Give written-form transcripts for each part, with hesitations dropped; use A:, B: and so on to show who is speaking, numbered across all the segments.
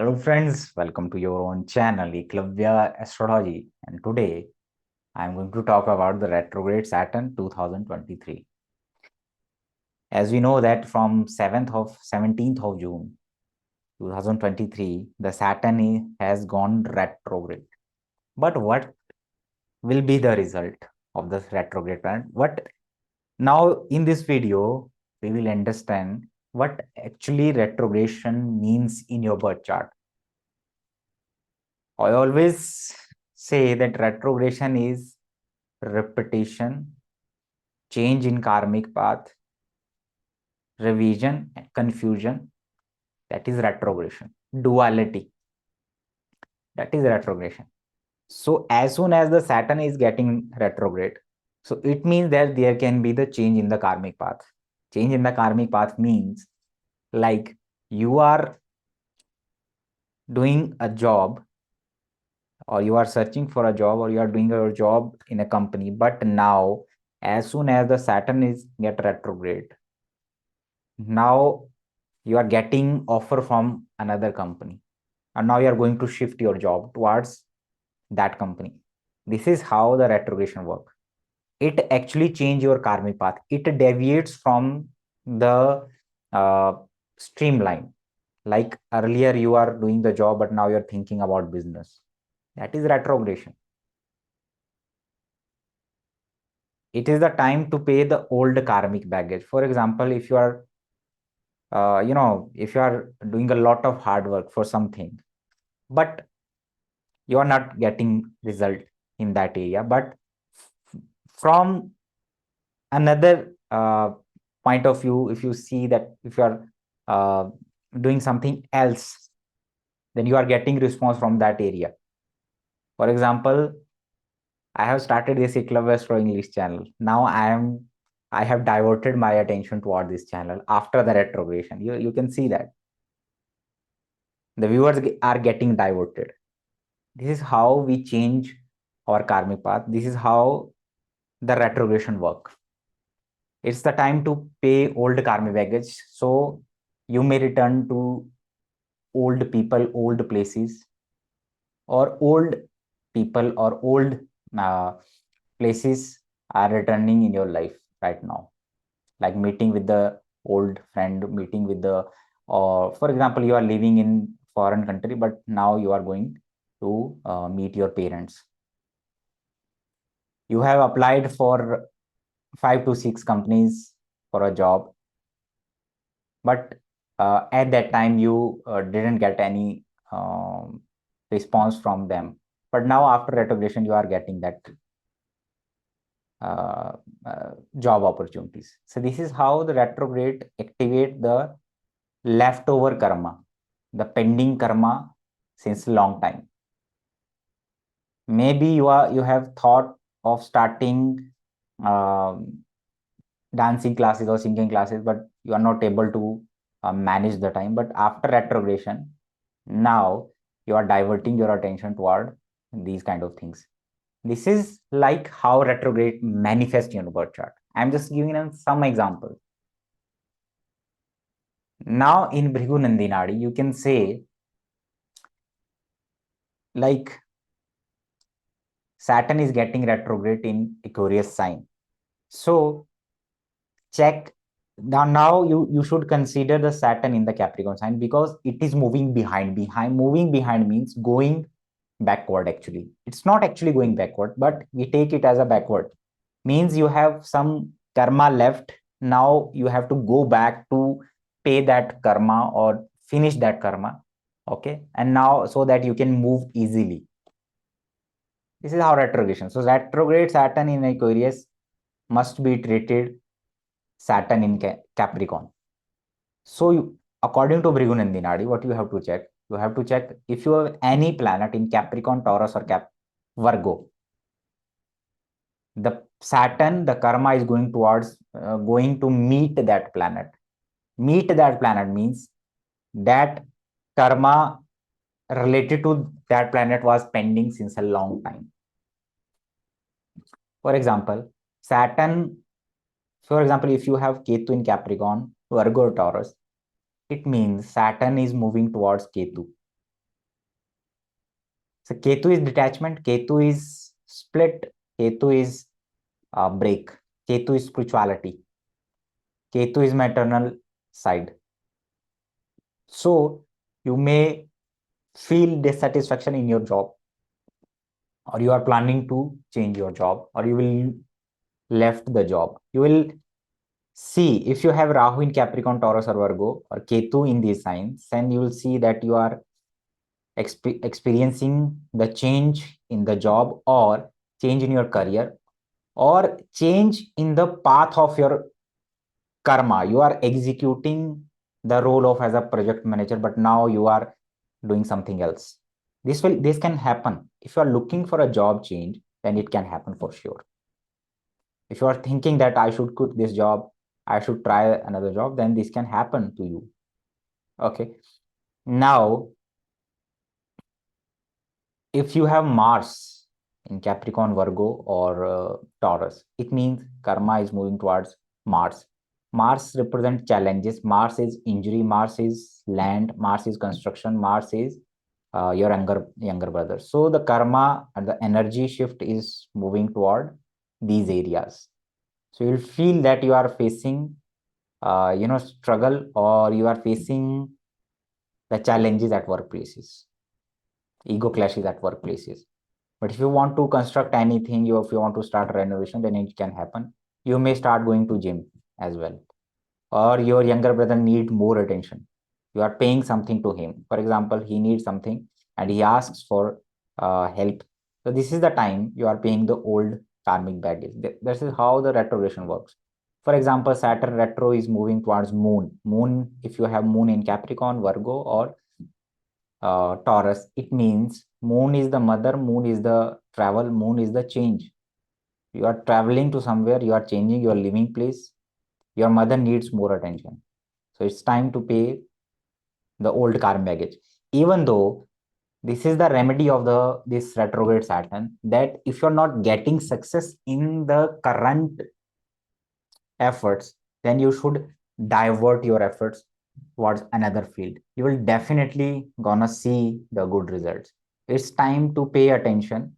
A: Hello friends, welcome to your own channel Eklavya Astrology, and today I am going to talk about the retrograde Saturn 2023. As we know that from 17th of June 2023 the Saturn has gone retrograde. But what will be the result of this retrograde planet? What now in this video we will understand what actually retrogression means in your birth chart. I always say that retrogression is repetition, change in karmic path, revision, and confusion. That is retrogression. Duality. That is retrogression. So as soon as the Saturn is getting retrograde, so it means that there can be the change in the karmic path. Change in the karmic path means like you are doing a job, or you are searching for a job, or you are doing your job in a company, but now as soon as the Saturn is get retrograde, now you are getting offer from another company, and now you are going to shift your job towards that company. This is how the retrogression works. It actually change your karmic path. It deviates from the uh, streamline. Like earlier you are doing the job, but now you're thinking about business. That is retrogression. It is the time to pay the old karmic baggage. For example, if you are if you are doing a lot of hard work for something, but you are not getting result in that area, but from another point of view, if you see that if you are uh, doing something else, then you are getting response from that area. For example, I have started this Eklavya English channel. Now I have diverted my attention toward this channel after the retrogression. You can see that the viewers are getting diverted. This is how we change our karmic path. This is how the retrogression work. It's the time to pay old karmic baggage. So you may return to old people, old places, or old people or old uh, places are returning in your life right now. Like meeting with the old friend, meeting with the, or for example, you are living in foreign country, but now you are going to meet your parents. You have applied for 5 to 6 companies for a job, but at that time you didn't get any response from them. But now after retrogression, you are getting that uh, job opportunities. So this is how the retrograde activate the leftover karma, the pending karma since a long time. Maybe you have thought of starting um, dancing classes or singing classes, but you are not able to manage the time. But after retrogression, now you are diverting your attention toward these kind of things. This is like how retrograde manifests in your birth chart. I'm just giving them some examples. Now in Bhrigu Nandinadi, you can say like Saturn is getting retrograde in Aquarius sign. So check now you should consider the Saturn in the Capricorn sign, because it is moving behind. Moving behind means going backward. Actually, it's not actually going backward, but we take it as a backward. Means you have some karma left. Now you have to go back to pay that karma or finish that karma. Okay, and now so that you can move easily. This is how retrogression. So retrograde Saturn in Aquarius must be treated Saturn in Capricorn. So according to Bhrigunandinadi, what you have to check? You have to check if you have any planet in Capricorn, Taurus, or Virgo. The Saturn, the karma is going towards going to meet that planet. Meet that planet means that karma related to that planet was pending since a long time. For example, Saturn, for example, if you have Ketu in Capricorn, Virgo, or Taurus, it means Saturn is moving towards Ketu. So Ketu is detachment, Ketu is split, Ketu is break, Ketu is spirituality, Ketu is maternal side. So you may feel dissatisfaction in your job, or you are planning to change your job, or you will left the job. You will see, if you have Rahu in Capricorn, Taurus, or Virgo, or Ketu in these signs, then you will see that you are experiencing the change in the job, or change in your career, or change in the path of your karma. You are executing the role of as a project manager, but now you are doing something else. This can happen. If you are looking for a job change, then it can happen for sure. If you are thinking that I should quit this job, I should try another job, then this can happen to you. Okay. Now, if you have Mars in Capricorn, Virgo, or Taurus, it means karma is moving towards Mars. Mars represents challenges. Mars is injury. Mars is land. Mars is construction. Mars is your younger brother. So the karma and the energy shift is moving toward these areas. So you'll feel that you are facing, struggle, or you are facing the challenges at workplaces, ego clashes at workplaces. But if you want to construct anything, if you want to start a renovation, then it can happen. You may start going to gym as well, or your younger brother need more attention. You are paying something to him. For example, he needs something and he asks for help. So this is the time you are paying the old karmic baggage. This is how the retrogression works. For example, Saturn retro is moving towards moon. Moon, if you have moon in Capricorn, Virgo, or Taurus, it means moon is the mother, moon is the travel, moon is the change. You are traveling to somewhere, you are changing your living place. Your mother needs more attention. So it's time to pay the old karma baggage. Even though this is the remedy of this retrograde Saturn, that if you're not getting success in the current efforts, then you should divert your efforts towards another field. You will definitely gonna see the good results. It's time to pay attention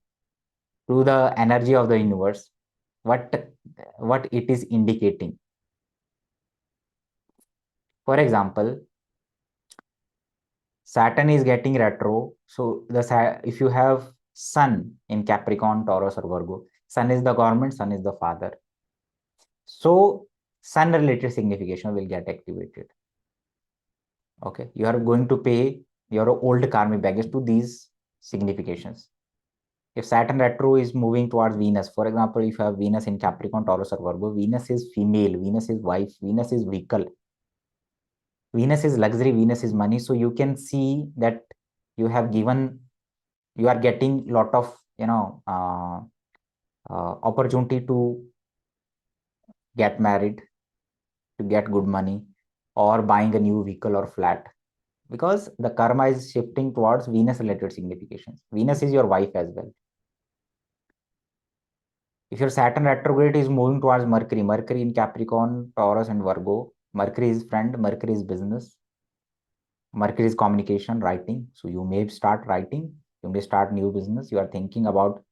A: to the energy of the universe, what it is indicating. For example, Saturn is getting retro. So if you have Sun in Capricorn, Taurus, or Virgo, Sun is the government, Sun is the father. So Sun related signification will get activated. Okay, you are going to pay your old karmic baggage to these significations. If Saturn retro is moving towards Venus, for example, if you have Venus in Capricorn, Taurus, or Virgo, Venus is female, Venus is wife, Venus is vehicle, Venus is luxury, Venus is money. So you can see that you have given, you are getting lot of, opportunity to get married, to get good money, or buying a new vehicle or flat, because the karma is shifting towards Venus related significations. Venus is your wife as well. If your Saturn retrograde is moving towards Mercury, Mercury in Capricorn, Taurus, and Virgo, Mercury is friend, Mercury is business, Mercury is communication, writing. So you may start writing, you may start new business. You are thinking about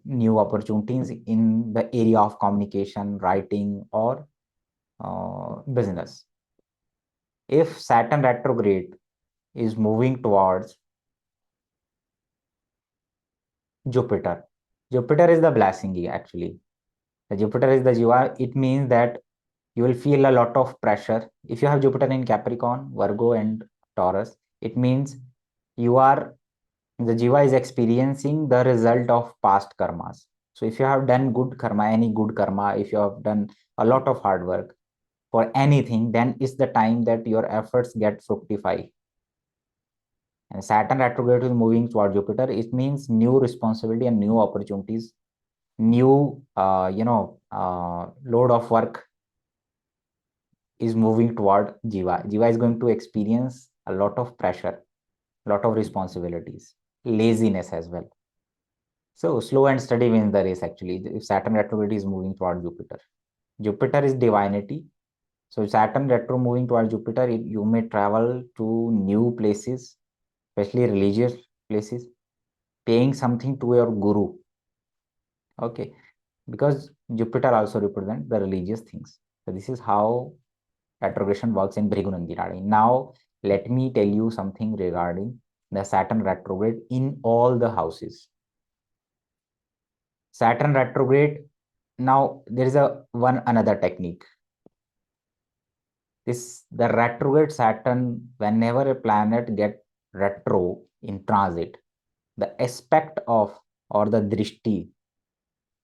A: new opportunities in the area of communication, writing, or business. If Saturn retrograde is moving towards Jupiter, Jupiter is the blessing actually. The Jupiter is the Jiva. It means that you will feel a lot of pressure. If you have Jupiter in Capricorn, Virgo, and Taurus, it means you are, the Jiva is experiencing the result of past karmas. So if you have done good karma, any good karma, if you have done a lot of hard work for anything, then it's the time that your efforts get fructify. And Saturn retrograde is moving toward Jupiter. It means new responsibility and new opportunities, new load of work is moving toward Jiva. Jiva is going to experience a lot of pressure, a lot of responsibilities, laziness as well. So slow and steady wins the race actually. If Saturn retrograde is moving toward Jupiter. Jupiter is divinity. So Saturn retro moving toward Jupiter, you may travel to new places, especially religious places. paying something to your guru. Okay, because Jupiter also represents the religious things. So this is how retrogression works in Bhrigunandi Nadi. Now, let me tell you something regarding the Saturn retrograde in all the houses. Saturn retrograde. Now, there is a one another technique. This the retrograde Saturn, whenever a planet get retro in transit, the aspect of or the drishti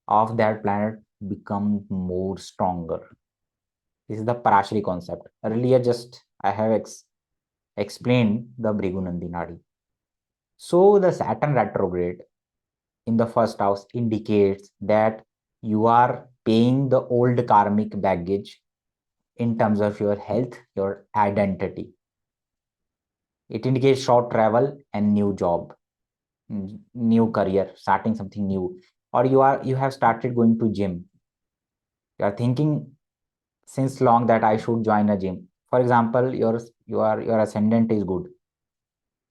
A: of that planet becomes more stronger. This is the Parashari concept. Earlier, just I have explained the Bhrigunandi Nadi. So the Saturn retrograde in the first house indicates that you are paying the old karmic baggage in terms of your health, your identity. It indicates short travel and new job, new career, starting something new, or you have started going to gym. You are thinking since long that I should join a gym. For example, your ascendant is good.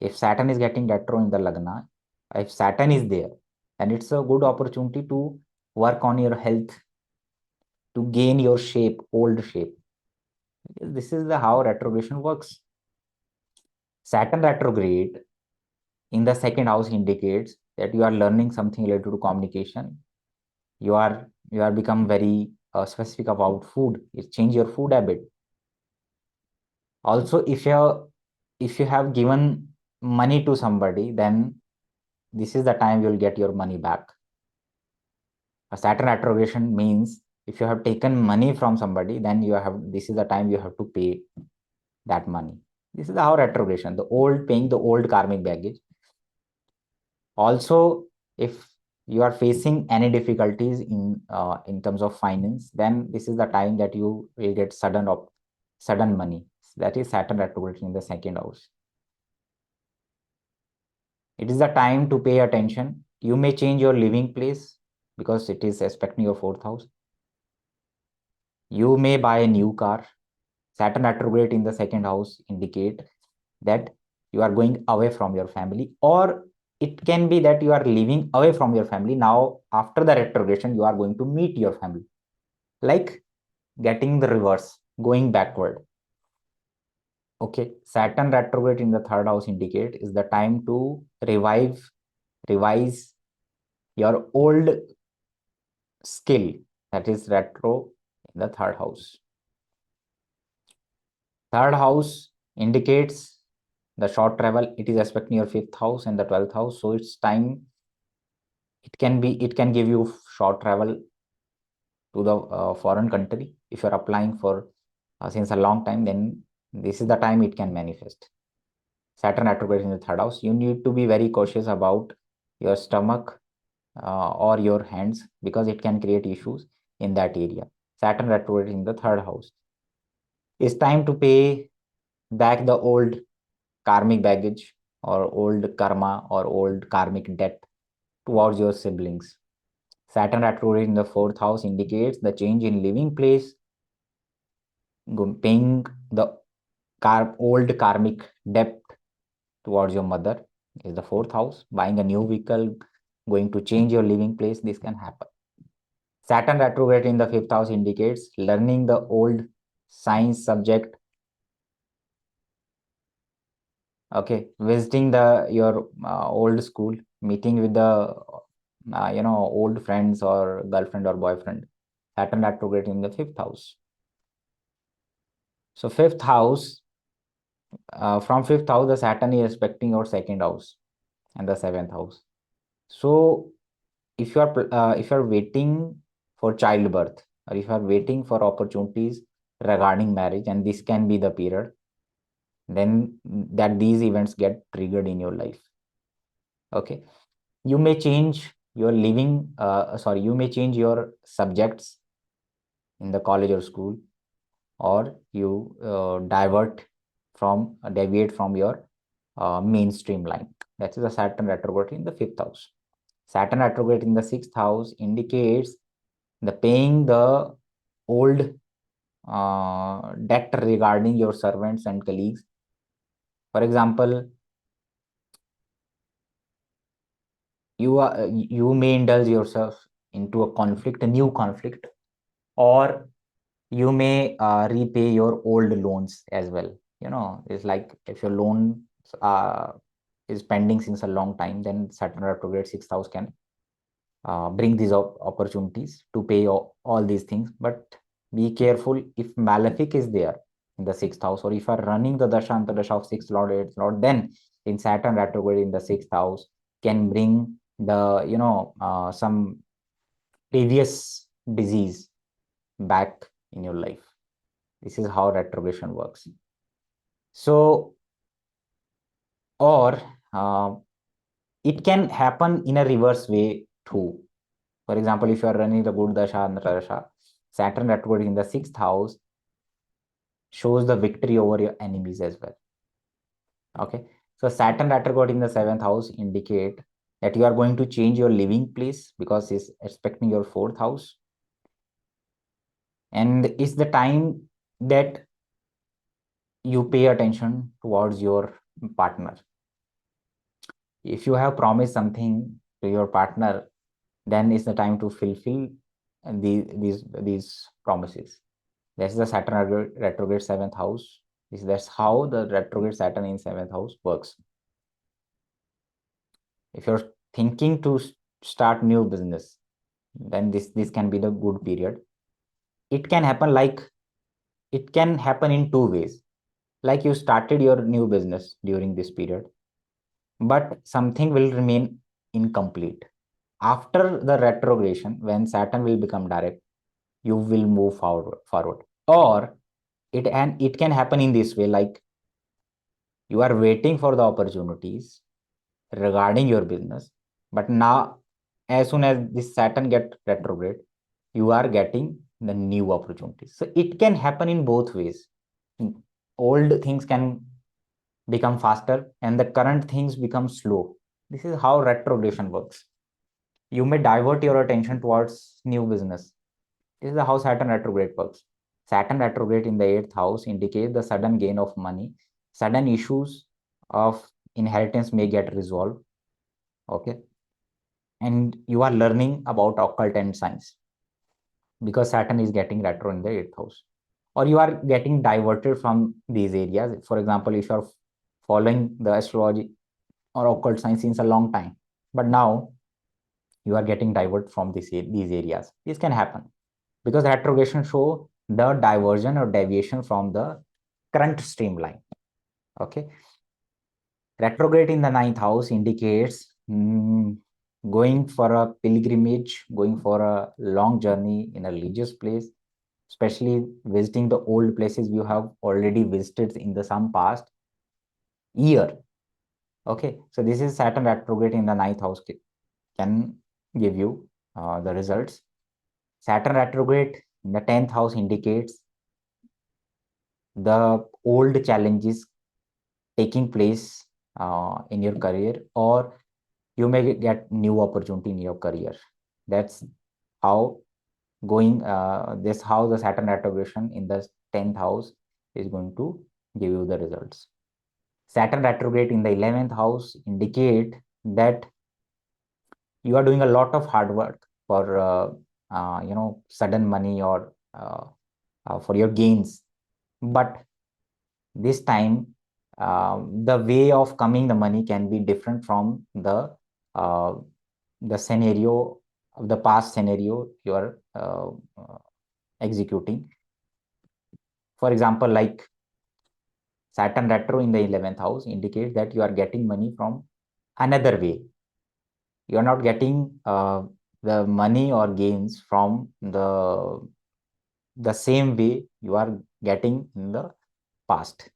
A: If Saturn is getting retro in the Lagna, if Saturn is there, then it's a good opportunity to work on your health, to gain your shape, old shape. This is the how retrogression works. Saturn retrograde in the second house indicates that you are learning something related to communication. You are become very specific about food. It change your food habit. Also, if you have given money to somebody, then this is the time you'll get your money back. A Saturn retrogression means if you have taken money from somebody, then this is the time you have to pay that money. This is how retrogression, paying the old karmic baggage. Also, if you are facing any difficulties in terms of finance, then this is the time that you will get sudden money. That is Saturn retrogression in the second house. It is the time to pay attention. You may change your living place because it is aspecting your fourth house. You may buy a new car. Saturn retrograde in the second house indicate that you are going away from your family, or it can be that you are living away from your family. Now, after the retrogression, you are going to meet your family. Like getting the reverse, going backward. Okay, Saturn retrograde in the third house indicate is the time to revise your old skill, that is retro in the third house. Third house indicates the short travel. It is aspecting your fifth house and the 12th house. So it's time. It can give you short travel to the foreign country. If you're applying for since a long time, then this is the time it can manifest. Saturn retrograde in the third house. You need to be very cautious about your stomach or your hands because it can create issues in that area. Saturn retrograde in the third house. It's time to pay back the old karmic baggage or old karma or old karmic debt towards your siblings. Saturn retrograde in the fourth house indicates the change in living place, paying the old karmic debt towards your mother is the fourth house. Buying a new vehicle, going to change your living place, this can happen. Saturn retrograde in the fifth house indicates learning the old science subject. Okay, visiting your old school, meeting with the old friends or girlfriend or boyfriend. Saturn retrograde in the fifth house. So fifth house, from fifth house, the Saturn is aspecting your second house and the seventh house. So if you are waiting for childbirth or if you are waiting for opportunities regarding marriage, and this can be the period, then that these events get triggered in your life. Okay, you may change your you may change your subjects in the college or school, or you deviate from your mainstream line. That is a Saturn retrograde in the fifth house. Saturn retrograde in the sixth house indicates the paying the old debt regarding your servants and colleagues. For example, you may indulge yourself into a conflict, a new conflict, or you may repay your old loans as well. It's like if your loan uh, is pending since a long time, then Saturn retrograde sixth house can bring these opportunities to pay all these things. But be careful if malefic is there in the sixth house, or if you are running the dasha antardasha of sixth lord, eighth lord, then in Saturn retrograde in the sixth house can bring the some previous disease back in your life. This is how retrogression works. So, or it can happen in a reverse way too. For example, if you are running the good dasha and dasha, Saturn retrograde in the sixth house shows the victory over your enemies as well. Okay, so Saturn retrograde in the seventh house indicate that you are going to change your living place because it's expecting your fourth house, and it's the time that you pay attention towards your partner. If you have promised something to your partner, then it's the time to fulfill these promises. That's the Saturn retrograde seventh house. That's how the retrograde Saturn in seventh house works. If you're thinking to start new business, then this can be the good period. It can happen in two ways. Like you started your new business during this period, but something will remain incomplete. After the retrogression, when Saturn will become direct, you will move forward. Or it can happen in this way, like you are waiting for the opportunities regarding your business, but now as soon as this Saturn get retrograde, you are getting the new opportunities. So it can happen in both ways. Old things can become faster and the current things become slow. This is how retrogression works. You may divert your attention towards new business. This is how Saturn retrograde works. Saturn retrograde in the eighth house indicates the sudden gain of money. Sudden issues of inheritance may get resolved. Okay. And you are learning about occult and science because Saturn is getting retro in the eighth house. Or you are getting diverted from these areas. For example, if you are following the astrology or occult science since a long time, but now you are getting diverted from these areas. This can happen because retrogression show the diversion or deviation from the current streamline. Okay. Retrograde in the ninth house indicates going for a pilgrimage, going for a long journey in a religious place, especially visiting the old places you have already visited in the some past year. Okay, so this is Saturn retrograde in the ninth house can give you the results. Saturn retrograde in the 10th house indicates the old challenges taking place in your career, or you may get new opportunity in your career. That's how this how the Saturn retrogression in the 10th house is going to give you the results. Saturn retrograde in the 11th house indicate that you are doing a lot of hard work for sudden money or for your gains, but this time the way of coming the money can be different from uh, the scenario of the past scenario you are executing. For example, like Saturn retro in the 11th house indicates that you are getting money from another way. You are not getting the money or gains from the same way you are getting in the past.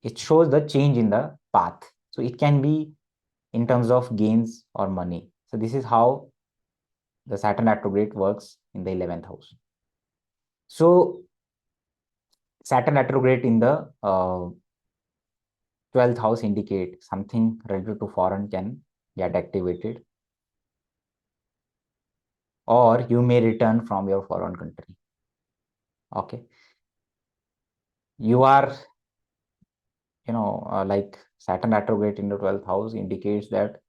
A: It shows the change in the path. So it can be in terms of gains or money. So this is how the Saturn retrograde works in the 11th house. So Saturn retrograde in the 12th house indicate something related to foreign can get activated, or you may return from your foreign country. Okay. You are, like Saturn retrograde in the 12th house indicates that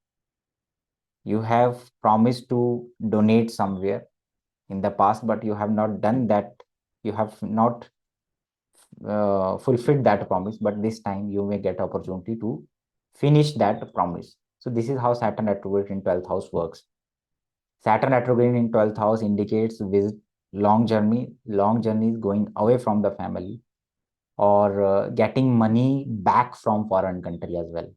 A: You have promised to donate somewhere in the past, but you have not done that. You have not fulfilled that promise, but this time you may get opportunity to finish that promise. So this is how Saturn retrograde in 12th house works. Saturn retrograde in 12th house indicates visit long journeys going away from the family, or getting money back from foreign country as well.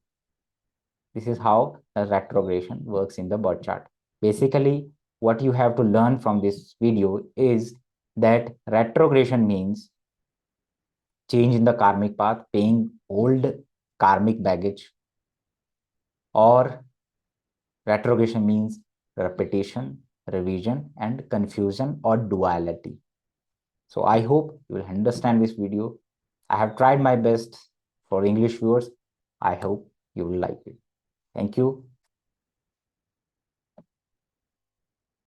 A: This is how the retrogradation works in the birth chart. Basically, what you have to learn from this video is that retrogradation means change in the karmic path, paying old karmic baggage, or retrogradation means repetition, revision, and confusion or duality. So I hope you will understand this video. I have tried my best for English viewers. I hope you will like it. Thank you.